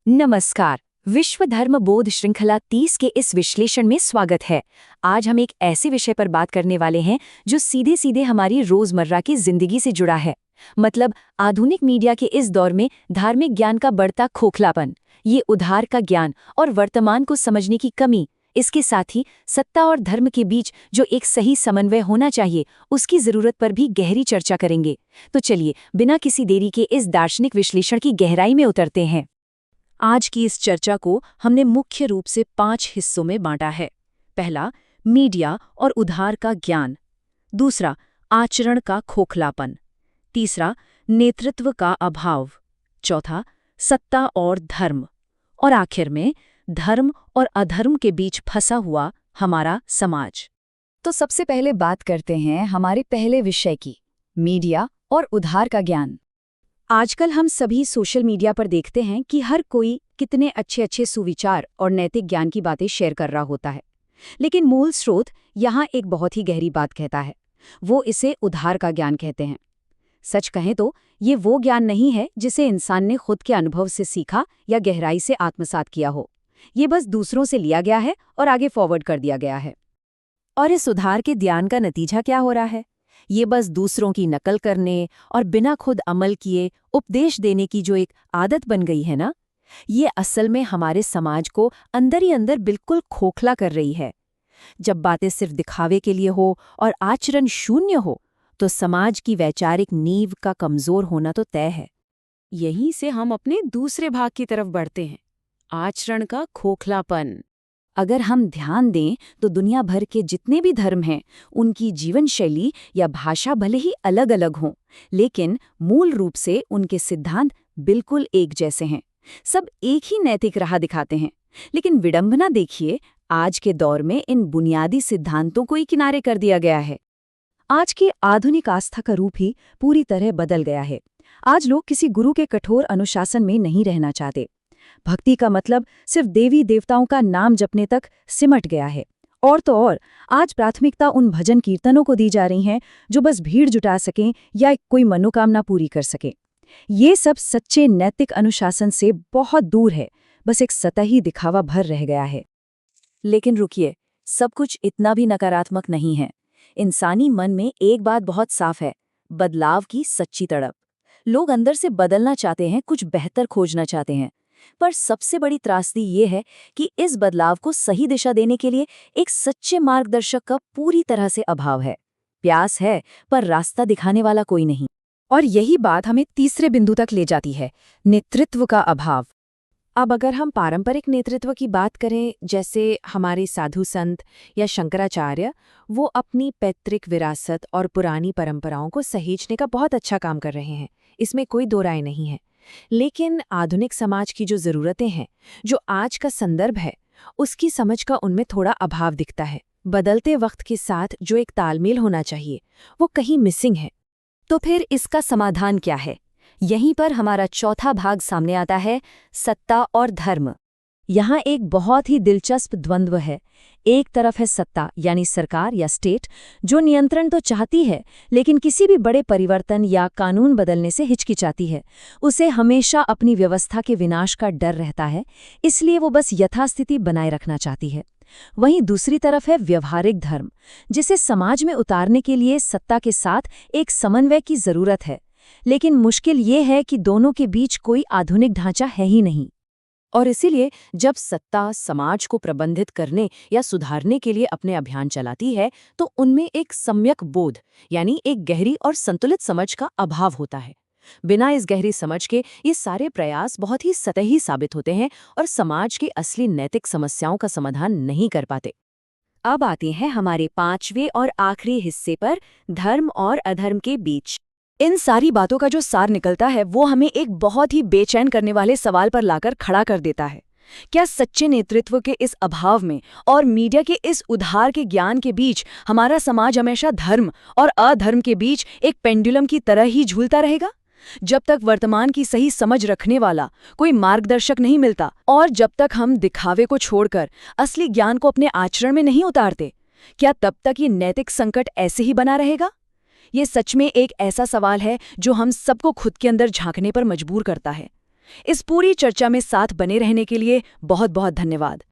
नमस्कार। विश्व धर्म बोध श्रृंखला 30 के इस विश्लेषण में स्वागत है। आज हम एक ऐसे विषय पर बात करने वाले हैं जो सीधे सीधे हमारी रोजमर्रा की जिंदगी से जुड़ा है। मतलब आधुनिक मीडिया के इस दौर में धार्मिक ज्ञान का बढ़ता खोखलापन, ये उधार का ज्ञान और वर्तमान को समझने की कमी, इसके साथ ही सत्ता और धर्म के बीच जो एक सही समन्वय होना चाहिए, उसकी जरूरत पर भी गहरी चर्चा करेंगे। तो चलिए, बिना किसी देरी के इस दार्शनिक विश्लेषण की गहराई में उतरते हैं। आज की इस चर्चा को हमने मुख्य रूप से 5 हिस्सों में बांटा है। पहला, मीडिया और उधार का ज्ञान। दूसरा, आचरण का खोखलापन। तीसरा, नेतृत्व का अभाव। चौथा, सत्ता और धर्म। और आखिर में, धर्म और अधर्म के बीच फंसा हुआ हमारा समाज। तो सबसे पहले बात करते हैं हमारे पहले विषय की, मीडिया और उधार का ज्ञान। आजकल हम सभी सोशल मीडिया पर देखते हैं कि हर कोई कितने अच्छे अच्छे सुविचार और नैतिक ज्ञान की बातें शेयर कर रहा होता है, लेकिन मूल स्रोत यहाँ एक बहुत ही गहरी बात कहता है। वो इसे उधार का ज्ञान कहते हैं। सच कहें तो ये वो ज्ञान नहीं है जिसे इंसान ने खुद के अनुभव से सीखा या गहराई से आत्मसात किया हो। ये बस दूसरों से लिया गया है और आगे फॉरवर्ड कर दिया गया है। और इस उधार के ज्ञान का नतीजा क्या हो रहा है? ये बस दूसरों की नकल करने और बिना खुद अमल किए उपदेश देने की जो एक आदत बन गई है ना, ये असल में हमारे समाज को अंदर ही अंदर बिल्कुल खोखला कर रही है। जब बातें सिर्फ दिखावे के लिए हो और आचरण शून्य हो, तो समाज की वैचारिक नींव का कमजोर होना तो तय है। यहीं से हम अपने दूसरे भाग की तरफ बढ़ते हैं, आचरण का खोखलापन। अगर हम ध्यान दें तो दुनिया भर के जितने भी धर्म हैं, उनकी जीवन शैली या भाषा भले ही अलग अलग हों, लेकिन मूल रूप से उनके सिद्धांत बिल्कुल एक जैसे हैं। सब एक ही नैतिक राह दिखाते हैं। लेकिन विडंबना देखिए, आज के दौर में इन बुनियादी सिद्धांतों को ही किनारे कर दिया गया है। आज की आधुनिक आस्था का रूप ही पूरी तरह बदल गया है। आज लोग किसी गुरु के कठोर अनुशासन में नहीं रहना चाहते। भक्ति का मतलब सिर्फ देवी देवताओं का नाम जपने तक सिमट गया है। और तो और, आज प्राथमिकता उन भजन कीर्तनों को दी जा रही हैं जो बस भीड़ जुटा सकें या कोई मनोकामना पूरी कर सकें। ये सब सच्चे नैतिक अनुशासन से बहुत दूर है, बस एक सतही दिखावा भर रह गया है। लेकिन रुकिए, सब कुछ इतना भी नकारात्मक नहीं है। इंसानी मन में एक बात बहुत साफ है, बदलाव की सच्ची तड़प। लोग अंदर से बदलना चाहते हैं, कुछ बेहतर खोजना चाहते हैं। पर सबसे बड़ी त्रासदी ये है कि इस बदलाव को सही दिशा देने के लिए एक सच्चे मार्गदर्शक का पूरी तरह से अभाव है। प्यास है, पर रास्ता दिखाने वाला कोई नहीं। और यही बात हमें तीसरे बिंदु तक ले जाती है, नेतृत्व का अभाव। अब अगर हम पारंपरिक नेतृत्व की बात करें, जैसे हमारे साधु संत या शंकराचार्य, वो अपनी पैतृक विरासत और पुरानी परंपराओं को सहेजने का बहुत अच्छा काम कर रहे हैं, इसमें कोई दो राय नहीं है। लेकिन आधुनिक समाज की जो ज़रूरतें हैं, जो आज का संदर्भ है, उसकी समझ का उनमें थोड़ा अभाव दिखता है। बदलते वक्त के साथ जो एक तालमेल होना चाहिए, वो कहीं मिसिंग है। तो फिर इसका समाधान क्या है? यहीं पर हमारा चौथा भाग सामने आता है, सत्ता और धर्म। यहाँ एक बहुत ही दिलचस्प द्वंद्व है। एक तरफ है सत्ता यानी सरकार या स्टेट, जो नियंत्रण तो चाहती है, लेकिन किसी भी बड़े परिवर्तन या कानून बदलने से हिचकिचाती है। उसे हमेशा अपनी व्यवस्था के विनाश का डर रहता है, इसलिए वो बस यथास्थिति बनाए रखना चाहती है। वहीं दूसरी तरफ है व्यवहारिक धर्म, जिसे समाज में उतारने के लिए सत्ता के साथ एक समन्वय की जरूरत है। लेकिन मुश्किल ये है कि दोनों के बीच कोई आधुनिक ढांचा है ही नहीं। और इसीलिए जब सत्ता समाज को प्रबंधित करने या सुधारने के लिए अपने अभियान चलाती है, तो उनमें एक सम्यक बोध यानी एक गहरी और संतुलित समझ का अभाव होता है। बिना इस गहरी समझ के ये सारे प्रयास बहुत ही सतही साबित होते हैं और समाज की असली नैतिक समस्याओं का समाधान नहीं कर पाते। अब आते हैं हमारे 5वें और आखिरी हिस्से पर, धर्म और अधर्म के बीच। इन सारी बातों का जो सार निकलता है, वो हमें एक बहुत ही बेचैन करने वाले सवाल पर लाकर खड़ा कर देता है। क्या सच्चे नेतृत्व के इस अभाव में और मीडिया के इस उधार के ज्ञान के बीच हमारा समाज हमेशा धर्म और अधर्म के बीच एक पेंडुलम की तरह ही झूलता रहेगा? जब तक वर्तमान की सही समझ रखने वाला कोई मार्गदर्शक नहीं मिलता और जब तक हम दिखावे को छोड़कर असली ज्ञान को अपने आचरण में नहीं उतारते, क्या तब तक ये नैतिक संकट ऐसे ही बना रहेगा? ये सच में एक ऐसा सवाल है जो हम सबको खुद के अंदर झांकने पर मजबूर करता है। इस पूरी चर्चा में साथ बने रहने के लिए बहुत बहुत धन्यवाद।